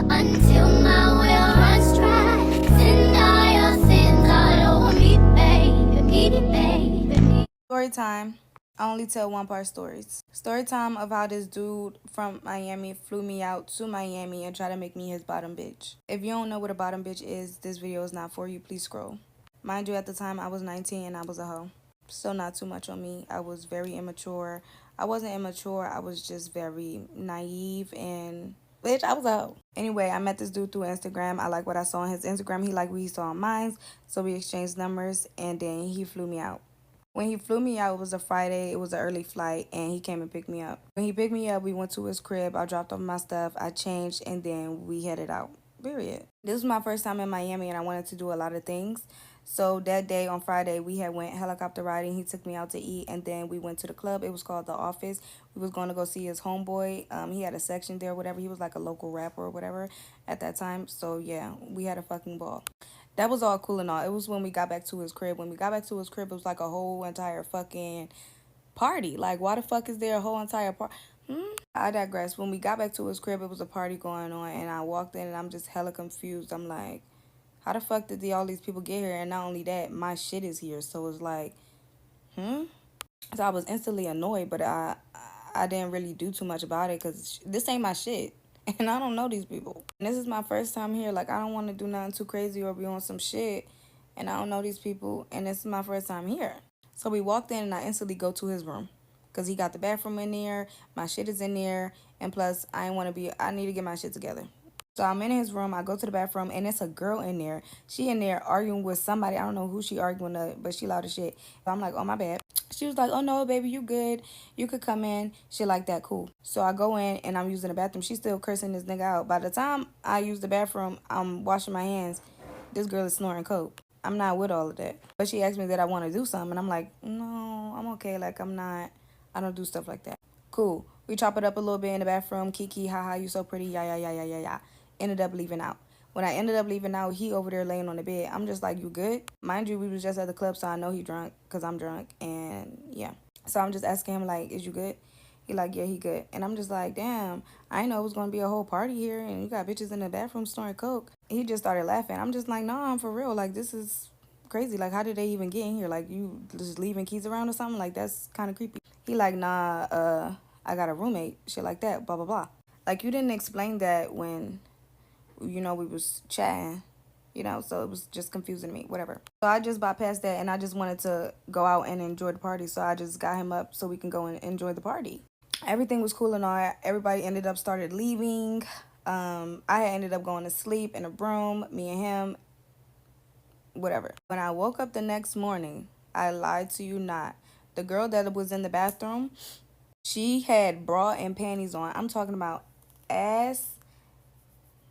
But until my will runs dry, sin I don't me, baby. Story time. I only tell one part stories. Story time of how this dude from Miami flew me out to Miami and tried to make me his bottom bitch. If you don't know what a bottom bitch is, this video is not for you. Please scroll. Mind you, at the time I was 19 and I was a hoe. So not too much on me. I was very immature. I wasn't immature. I was just very naive and bitch, I was a hoe. Anyway, I met this dude through Instagram. I like what I saw on his Instagram. He liked what he saw on mine. So we exchanged numbers and then he flew me out. When he flew me out, it was a Friday. It was an early flight, and he came and picked me up. When he picked me up, we went to his crib. I dropped off my stuff. I changed, and then we headed out. Period. This was my first time in Miami, and I wanted to do a lot of things. So that day on Friday, we had went helicopter riding. He took me out to eat, and then we went to the club. It was called The Office. We was going to go see his homeboy. He had a section there, whatever. He was like a local rapper or whatever at that time. So yeah, we had a fucking ball. That was all cool and all. It was when we got back to his crib. When we got back to his crib, it was like a whole entire fucking party. Like, why the fuck is there a whole entire party? I digress. When we got back to his crib, it was a party going on, and I walked in, and I'm just hella confused. I'm like, how the fuck did all these people get here? And not only that, my shit is here. So it's like, So I was instantly annoyed, but I didn't really do too much about it because this ain't my shit. And I don't know these people. And this is my first time here. Like, I don't want to do nothing too crazy or be on some shit. And I don't know these people. And this is my first time here. So we walked in and I instantly go to his room. Because he got the bathroom in there. My shit is in there. And plus, I need to get my shit together. So I'm in his room. I go to the bathroom. And it's a girl in there. She in there arguing with somebody. I don't know who she arguing with, but she loud as shit. So I'm like, oh, my bad. She was like, oh, no, baby, you good. You could come in. Shit like that. Cool. So I go in and I'm using the bathroom. She's still cursing this nigga out. By the time I use the bathroom, I'm washing my hands. This girl is snoring coke. I'm not with all of that. But she asked me that I want to do something. And I'm like, no, I'm okay. Like, I don't do stuff like that. Cool. We chop it up a little bit in the bathroom. Kiki, haha, you so pretty. Yeah. Ended up leaving out. When I ended up leaving out, he over there laying on the bed. I'm just like, you good? Mind you, we was just at the club, so I know he drunk because I'm drunk. And yeah. So I'm just asking him, like, is you good? He like, yeah, he good. And I'm just like, damn, I didn't know it was going to be a whole party here. And you got bitches in the bathroom snoring coke. He just started laughing. I'm just like, no, I'm for real. Like, this is crazy. Like, how did they even get in here? Like, you just leaving keys around or something? Like, that's kind of creepy. He like, nah, I got a roommate. Shit like that, blah, blah, blah. Like, you didn't explain that when we was chatting, so it was just confusing me, whatever. So I just bypassed that and I just wanted to go out and enjoy the party. So I just got him up so we can go and enjoy the party. Everything was cool and all. Everybody started leaving. I had ended up going to sleep in a room, me and him, whatever. When I woke up the next morning, I lied to you not. The girl that was in the bathroom, she had bra and panties on. I'm talking about ass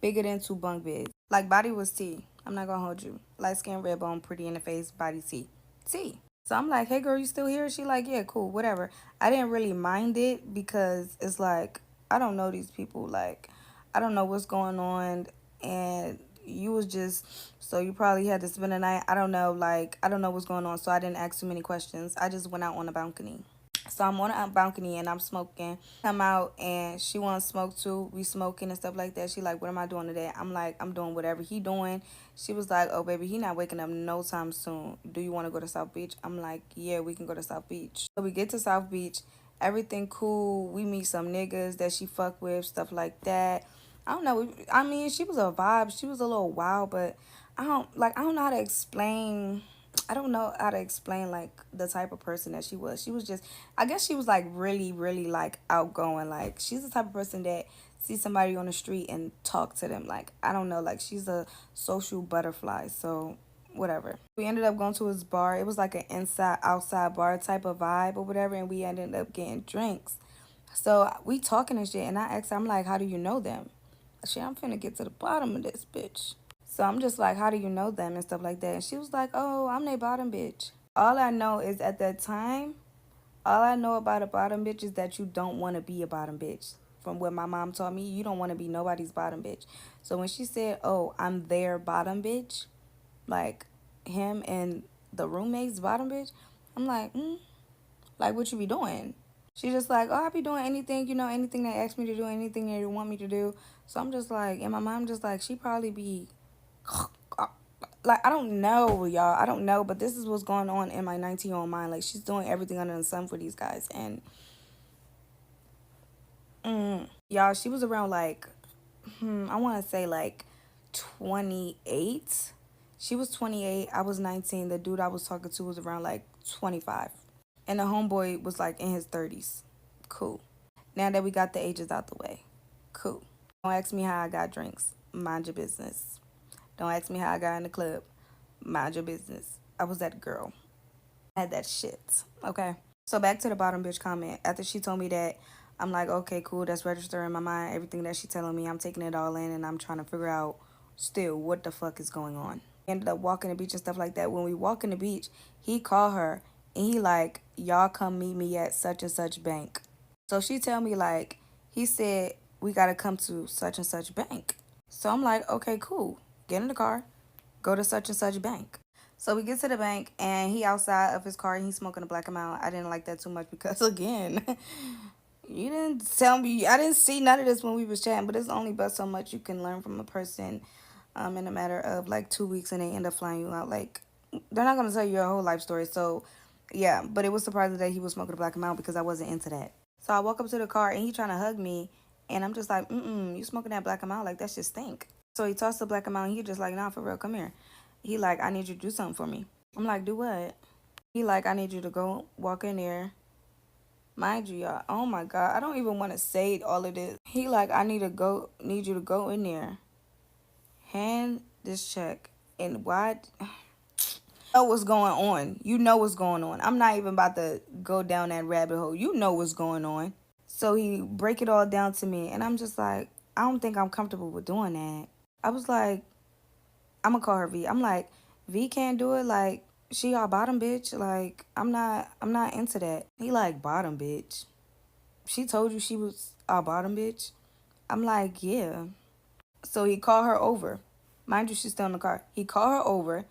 bigger than 2 bunk beds. Like, body was T. I'm not gonna hold you. Light skin, red bone, pretty in the face, body T. T. So I'm like, hey girl, you still here? She like, yeah, cool, whatever. I didn't really mind it because it's like, I don't know these people. Like, I don't know what's going on. And you was just, so you probably had to spend the night. I don't know, like, I don't know what's going on. So I didn't ask too many questions. I just went out on the balcony. So I'm on a balcony and I'm smoking. Come out and she wants to smoke too. We smoking and stuff like that. She like, what am I doing today? I'm like, I'm doing whatever he doing. She was like, oh baby, he not waking up no time soon. Do you want to go to South Beach? I'm like, yeah, we can go to South Beach. So we get to South Beach. Everything cool. We meet some niggas that she fuck with, stuff like that. I don't know. I mean, she was a vibe. She was a little wild, but I don't know how to explain. I don't know how to explain like the type of person that she was. She was just, I guess she was like really, really like outgoing. Like, she's the type of person that sees somebody on the street and talk to them. Like, I don't know, like she's a social butterfly. So whatever. We ended up going to his bar. It was like an inside outside bar type of vibe or whatever, and we ended up getting drinks. So we talking and shit, and I asked her, I'm like, how do you know them? Shit, I'm finna get to the bottom of this bitch. So I'm just like, how do you know them and stuff like that? And she was like, oh, I'm their bottom bitch. All I know is at that time, all I know about a bottom bitch is that you don't want to be a bottom bitch. From what my mom taught me, you don't want to be nobody's bottom bitch. So when she said, oh, I'm their bottom bitch, like him and the roommate's bottom bitch, I'm like, like, what you be doing? She just like, oh, I be doing anything, you know, anything they ask me to do, anything they want me to do. So I'm just like, and my mom just like, she probably be like, I don't know, y'all. I don't know, but this is what's going on in my 19-year-old mind. Like, she's doing everything under the sun for these guys. And y'all, she was around like, I want to say like 28. She was 28. I was 19. The dude I was talking to was around like 25. And the homeboy was like in his 30s. Cool. Now that we got the ages out the way. Cool. Don't ask me how I got drinks. Mind your business. Don't ask me how I got in the club. Mind your business. I was that girl. I had that shit. Okay. So back to the bottom bitch comment. After she told me that, I'm like, okay, cool. That's registering in my mind. Everything that she's telling me, I'm taking it all in and I'm trying to figure out still what the fuck is going on. Ended up walking the beach and stuff like that. When we walk in the beach, he called her and he like, y'all come meet me at such and such bank. So she tell me like, he said we gotta come to such and such bank. So I'm like, okay, cool. Get in the car, go to such and such bank. So we get to the bank and he outside of his car and he's smoking a black amount. I didn't like that too much because again, you didn't tell me. I didn't see none of this when we was chatting, but it's only but so much you can learn from a person in a matter of like 2 weeks and they end up flying you out. Like, they're not going to tell you your whole life story. So, yeah, but it was surprising that he was smoking a black amount because I wasn't into that. So I walk up to the car and he trying to hug me and I'm just like, you smoking that black amount? Like, that shit stink. So he tossed the black amount and he just like, nah, for real, come here. He like, I need you to do something for me. I'm like, do what? He like, I need you to go walk in there. Mind you, y'all, oh my God, I don't even want to say all of this. He like, I need you to go in there, hand this check, and why? Know what's going on. You know what's going on. I'm not even about to go down that rabbit hole. You know what's going on. So he break it all down to me, and I'm just like, I don't think I'm comfortable with doing that. I was like, I'm gonna call her V. I'm like, V can't do it. Like, she our bottom bitch. Like, I'm not into that. He like, bottom bitch. She told you she was our bottom bitch? I'm like, yeah. So he called her over. Mind you, she's still in the car. He called her over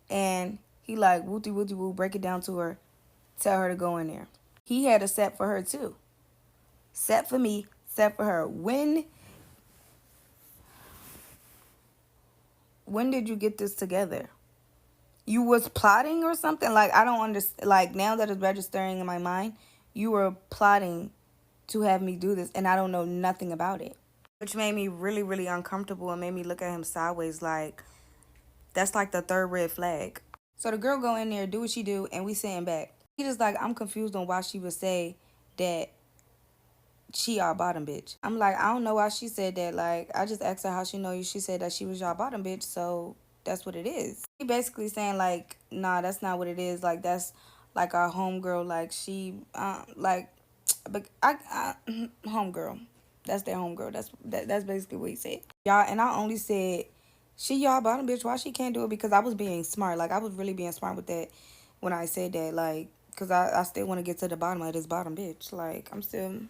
and he like, wooty wooty woo, break it down to her, tell her to go in there. He had a set for her too. Set for me, set for her. When did you get this together? You was plotting or something? Like, I don't understand. Like, now that it's registering in my mind, you were plotting to have me do this, and I don't know nothing about it. Which made me really, really uncomfortable and made me look at him sideways like, that's like the third red flag. So the girl go in there, do what she do, and we sitting back. He just like, I'm confused on why she would say that she our bottom bitch. I'm like, I don't know why she said that. Like, I just asked her how she know you. She said that she was your bottom bitch, so that's what it is. He basically saying like, nah, that's not what it is. Like, that's like our homegirl. Like, she, like, but I homegirl. That's their homegirl. That's basically what he said. Y'all, and I only said, she y'all bottom bitch. Why she can't do it? Because I was being smart. Like, I was really being smart with that when I said that. Like, because I still want to get to the bottom of this bottom bitch. Like, I'm still...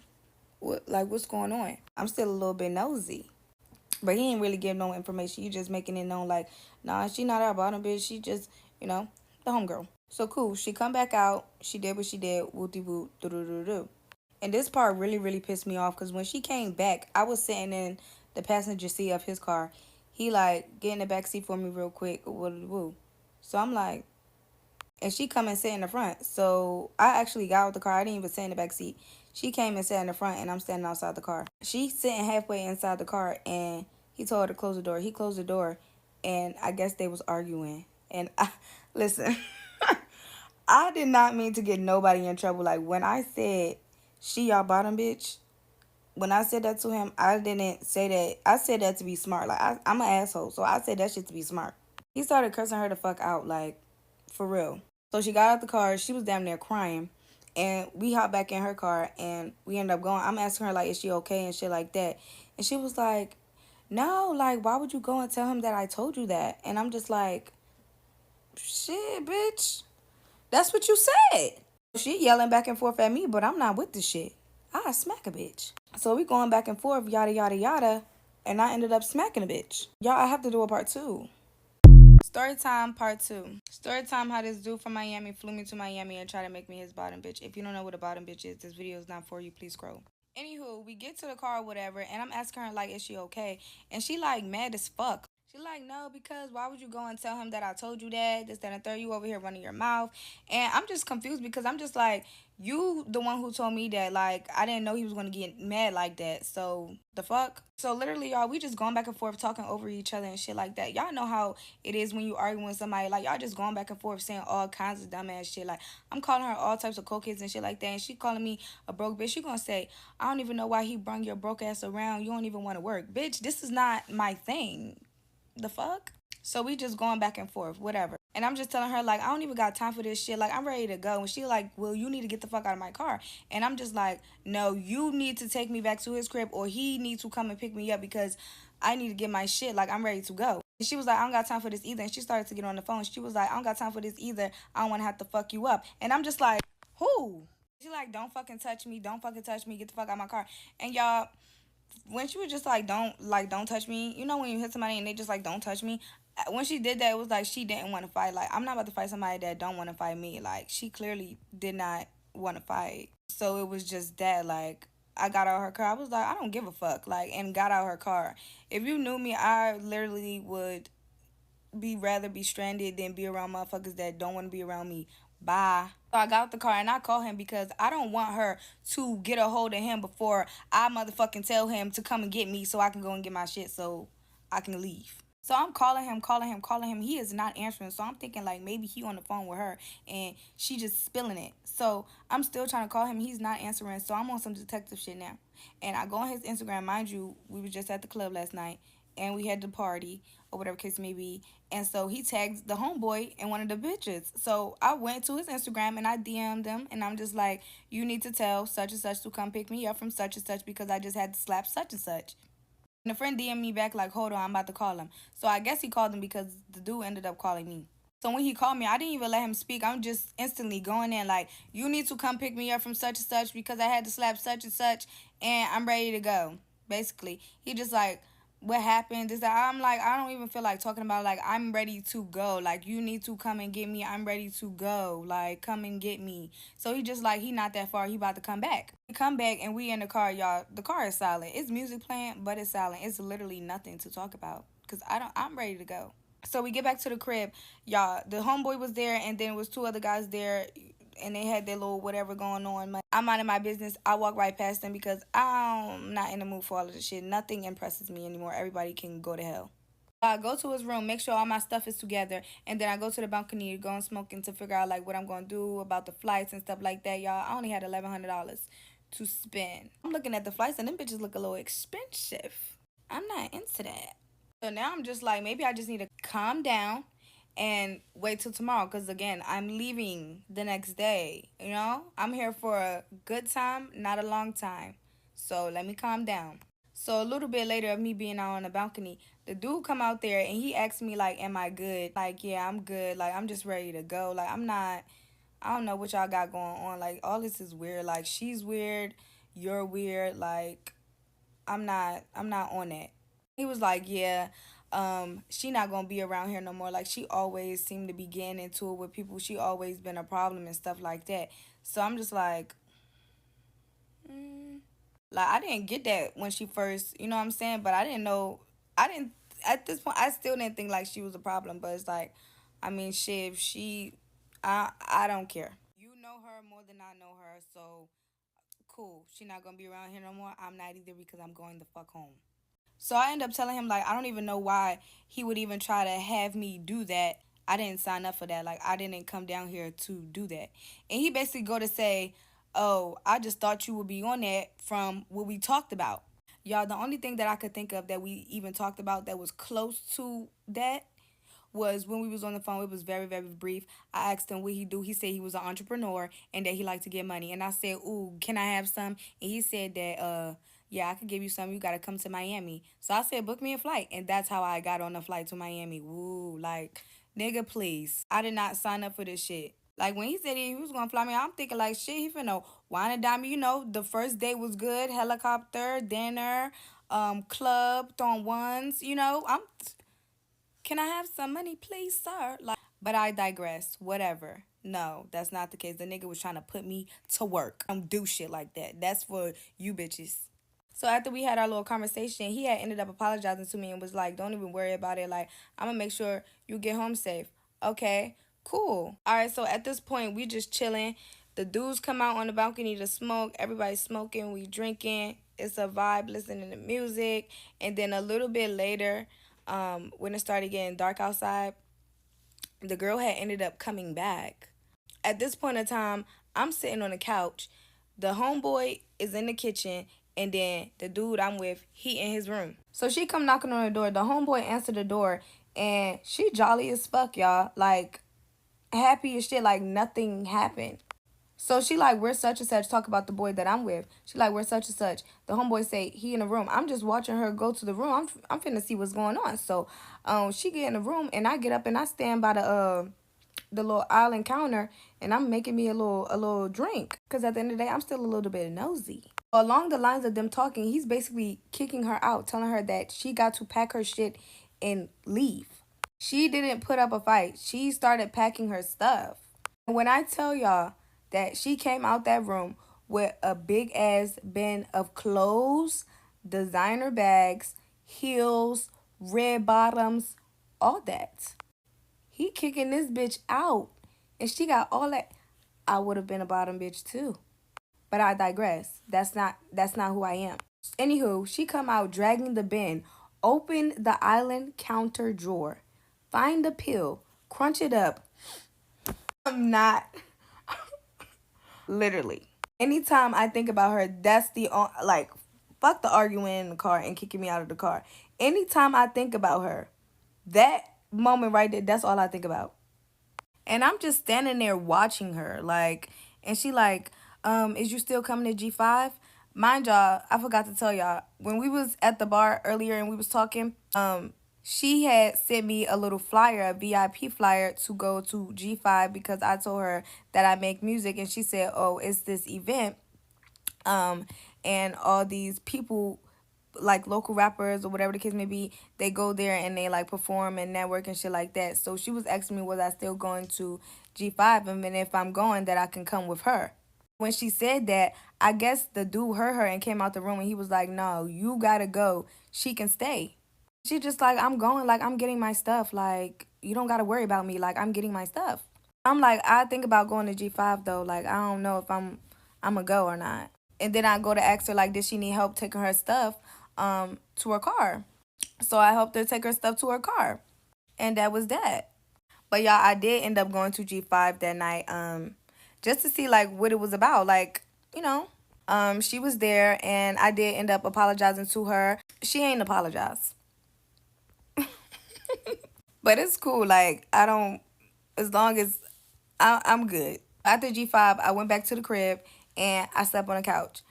what's going on? I'm still a little bit nosy. But he ain't really give no information. You just making it known like, nah, she not our bottom bitch. She just, you know, the homegirl. So cool. She come back out. She did what she did. Wooty woot. Do do do do. And this part really, really pissed me off because when she came back, I was sitting in the passenger seat of his car. He like, get in the back seat for me real quick. Woo. So I'm like, and she come and sit in the front. So I actually got out the car. I didn't even sit in the back seat. She came and sat in the front, and I'm standing outside the car. She's sitting halfway inside the car, and he told her to close the door. He closed the door, and I guess they was arguing. And listen, I did not mean to get nobody in trouble. Like, when I said, she y'all bottom bitch, when I said that to him, I didn't say that. I said that to be smart. Like, I'm an asshole, so I said that shit to be smart. He started cursing her the fuck out, like, for real. So she got out the car. She was damn near crying. And we hopped back in her car and we ended up going. I'm asking her, like, is she okay and shit like that. And she was like, no, like, why would you go and tell him that I told you that? And I'm just like, shit, bitch. That's what you said. She yelling back and forth at me, but I'm not with the shit. I smack a bitch. So we going back and forth, yada, yada, yada. And I ended up smacking a bitch. Y'all, I have to do a part 2. Story time part 2. Story time how this dude from Miami flew me to Miami and tried to make me his bottom bitch. If you don't know what a bottom bitch is, this video is not for you. Please scroll. Anywho, we get to the car or whatever, and I'm asking her, like, is she okay? And she, like, mad as fuck. She like, no, because why would you go and tell him that I told you that, this, that, and third? You over here running your mouth. And I'm just confused because I'm just like, you the one who told me that, like, I didn't know he was going to get mad like that. So, the fuck? So, literally, y'all, we just going back and forth, talking over each other and shit like that. Y'all know how it is when you arguing with somebody. Like, y'all just going back and forth saying all kinds of dumbass shit. Like, I'm calling her all types of cokeheads and shit like that. And she calling me a broke bitch. She gonna say, I don't even know why he brung your broke ass around. You don't even want to work. Bitch, this is not my thing. The fuck? So we just going back and forth, whatever. And I'm just telling her, like, I don't even got time for this shit. Like, I'm ready to go. And she like, well, you need to get the fuck out of my car. And I'm just like, no, you need to take me back to his crib, or he needs to come and pick me up because I need to get my shit. Like, I'm ready to go. And she was like, I don't got time for this either. And she started to get on the phone. She was like, I don't got time for this either. I don't want to have to fuck you up. And I'm just like, who? She like, don't fucking touch me. Don't fucking touch me. Get the fuck out of my car. And y'all, when she was just like, don't touch me, you know, when you hit somebody and they just like, don't touch me, when she did that, it was like she didn't want to fight. Like, I'm not about to fight somebody that don't want to fight me. Like, she clearly did not want to fight. So it was just that, like, I got out of her car. I was like, I don't give a fuck, like, and got out of her car. If you knew me, I literally would rather be stranded than be around motherfuckers that don't want to be around me. Bye. So I got out the car and I called him because I don't want her to get a hold of him before I motherfucking tell him to come and get me so I can go and get my shit so I can leave. So I'm calling him. He is not answering. So I'm thinking like maybe he on the phone with her and she just spilling it. So I'm still trying to call him. He's not answering. So I'm on some detective shit now. And I go on his Instagram. Mind you, we were just at the club last night and we had the party or whatever case may be. And so he tagged the homeboy and one of the bitches. So I went to his Instagram and I DM'd him and I'm just like, you need to tell such and such to come pick me up from such and such because I just had to slap such and such. And a friend DM'd me back like, hold on, I'm about to call him. So I guess he called him because the dude ended up calling me. So when he called me, I didn't even let him speak. I'm just instantly going in like, you need to come pick me up from such and such because I had to slap such and such and I'm ready to go. Basically, he just like, what happened is that I'm like, I don't even feel like talking about, like, I'm ready to go. Like, you need to come and get me. I'm ready to go. Like, come and get me. So he just like, he not that far. He about to come back. We come back and we in the car, y'all. The car is silent. It's music playing, but it's silent. It's literally nothing to talk about because I'm ready to go. So we get back to the crib, y'all. The homeboy was there and then it was two other guys there and they had their little whatever going on. I'm minding my business. I walk right past them because I'm not in the mood for all of this shit. Nothing impresses me anymore. Everybody can go to hell. I go to his room, make sure all my stuff is together, and then I go to the balcony to go and smoking to figure out like what I'm going to do about the flights and stuff like that, y'all. I only had $1,100 to spend. I'm looking at the flights and them bitches look a little expensive. I'm not into that. So now I'm just like, maybe I just need to calm down and wait till tomorrow because again I'm leaving the next day. You know, I'm here for a good time, not a long time, so let me calm down. So a little bit later of me being out on the balcony, the dude come out there and he asked me like, am I good? Like, yeah, I'm good. Like, I'm just ready to go. Like, I don't know what y'all got going on. Like, all this is weird. Like, she's weird, you're weird. Like, I'm not on that. He was like, yeah, she not gonna be around here no more. Like, she always seemed to be getting into it with people. She always been a problem and stuff like that. So I'm just like, like, I didn't get that when she first, you know what I'm saying? But I didn't know, at this point, I still didn't think like she was a problem. But it's like, I mean, shit, if she, I don't care. You know her more than I know her, so cool. She not gonna be around here no more. I'm not either because I'm going the fuck home. So I end up telling him, like, I don't even know why he would even try to have me do that. I didn't sign up for that. Like, I didn't come down here to do that. And he basically go to say, oh, I just thought you would be on that from what we talked about. Y'all, the only thing that I could think of that we even talked about that was close to that was when we was on the phone. It was very, very brief. I asked him what he do. He said he was an entrepreneur and that he liked to get money. And I said, ooh, can I have some? And he said that, yeah, I could give you some. You got to come to Miami. So I said, book me a flight. And that's how I got on the flight to Miami. Woo, like, nigga, please. I did not sign up for this shit. Like, when he said he was going to fly me, I'm thinking, like, shit, he finna wine and dime me. You know, the first day was good. Helicopter, dinner, club, throwing ones. You know, I'm can I have some money, please, sir? Like, but I digress. Whatever. No, that's not the case. The nigga was trying to put me to work. I don't do shit like that. That's for you bitches. So after we had our little conversation, he had ended up apologizing to me and was like, don't even worry about it. Like, I'm gonna make sure you get home safe. Okay, cool. All right, so at this point, we just chilling. The dudes come out on the balcony to smoke. Everybody's smoking. We drinking. It's a vibe, listening to music. And then a little bit later, when it started getting dark outside, the girl had ended up coming back. At this point in time, I'm sitting on the couch. The homeboy is in the kitchen, and then the dude I'm with, he in his room. So she come knocking on the door. The homeboy answered the door, and she jolly as fuck, y'all. Like, happy as shit, like nothing happened. So she like, we're such and such, talk about the boy that I'm with. She like, we're such and such. The homeboy say, he in the room. I'm just watching her go to the room. I'm finna see what's going on. So she get in the room, and I get up and I stand by the little island counter, and I'm making me a little drink. Because at the end of the day, I'm still a little bit nosy. Along the lines of them talking, he's basically kicking her out, telling her that she got to pack her shit and leave. She didn't put up a fight. She started packing her stuff. When I tell y'all that she came out that room with a big ass bin of clothes, designer bags, heels, red bottoms, all that. He kicking this bitch out, and she got all that. I would have been a bottom bitch too. But I digress. That's not who I am. Anywho, she come out dragging the bin, open the island counter drawer, find the pill, crunch it up. I'm not. Literally. Anytime I think about her, that's the like, fuck the arguing in the car and kicking me out of the car. Anytime I think about her, that moment right there, that's all I think about. And I'm just standing there watching her, like, and she like, is you still coming to G5? Mind y'all, I forgot to tell y'all, when we was at the bar earlier and we was talking, she had sent me a little flyer, a VIP flyer, to go to G5 because I told her that I make music, and she said, oh, it's this event, and all these people, like local rappers or whatever the case may be, they go there and they like perform and network and shit like that. So she was asking me, was I still going to G5, and then if I'm going, that I can come with her. When she said that, I guess the dude heard her and came out the room, and he was like, no, you gotta go. She can stay. She just like, I'm going, like, I'm getting my stuff. Like, you don't gotta worry about me. Like, I'm getting my stuff. I'm like, I think about going to G5 though. Like, I don't know if I'm gonna go or not. And then I go to ask her, like, did she need help taking her stuff to her car? So I helped her take her stuff to her car. And that was that. But y'all, I did end up going to G5 that night, just to see like what it was about. Like, you know. She was there, and I did end up apologizing to her. She ain't apologized. But it's cool. Like, I don't, as long as I'm good. After G5, I went back to the crib and I slept on the couch.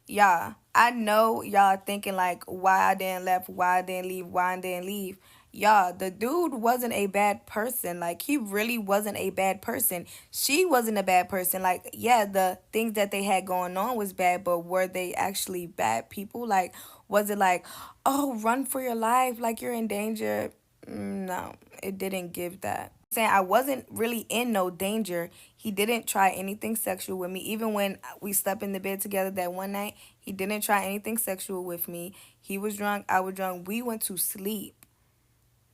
Y'all, I know y'all thinking like, why I didn't left, why I didn't leave, why I didn't leave. Y'all, the dude wasn't a bad person. Like, he really wasn't a bad person. She wasn't a bad person. Like, yeah, the things that they had going on was bad, but were they actually bad people? Like, was it like, oh, run for your life, like you're in danger? No, it didn't give that. Saying I wasn't really in no danger. He didn't try anything sexual with me. Even when we slept in the bed together that one night, he didn't try anything sexual with me. He was drunk, I was drunk. We went to sleep.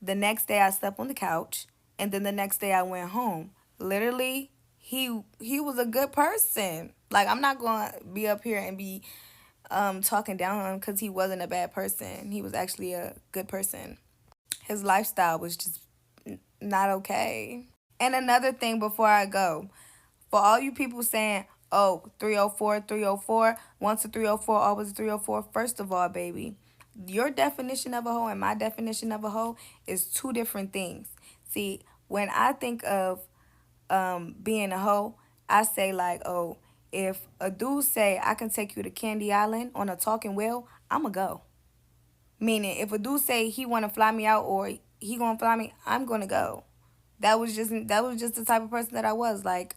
The next day I slept on the couch, and then the next day I went home. Literally, he was a good person. Like, I'm not going to be up here and be talking down on him because he wasn't a bad person. He was actually a good person. His lifestyle was just not okay. And another thing before I go, for all you people saying, oh, 304, 304, once a 304, always a 304, first of all, baby, your definition of a hoe and my definition of a hoe is two different things. See, when I think of being a hoe, I say like, oh, if a dude say I can take you to Candy Island on a talking whale, I'ma go. Meaning, if a dude say he want to fly me out or he gonna fly me, I'm gonna go. That was just the type of person that I was. Like,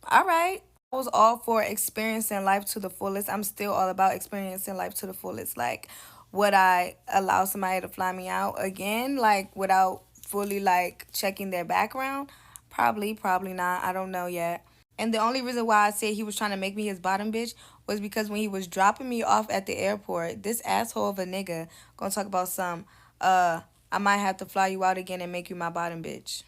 all right. I was all for experiencing life to the fullest. I'm still all about experiencing life to the fullest. Like, would I allow somebody to fly me out again? Like, without fully like checking their background? Probably not. I don't know yet. And the only reason why I said he was trying to make me his bottom bitch was because when he was dropping me off at the airport, this asshole of a nigga gonna talk about some, I might have to fly you out again and make you my bottom bitch.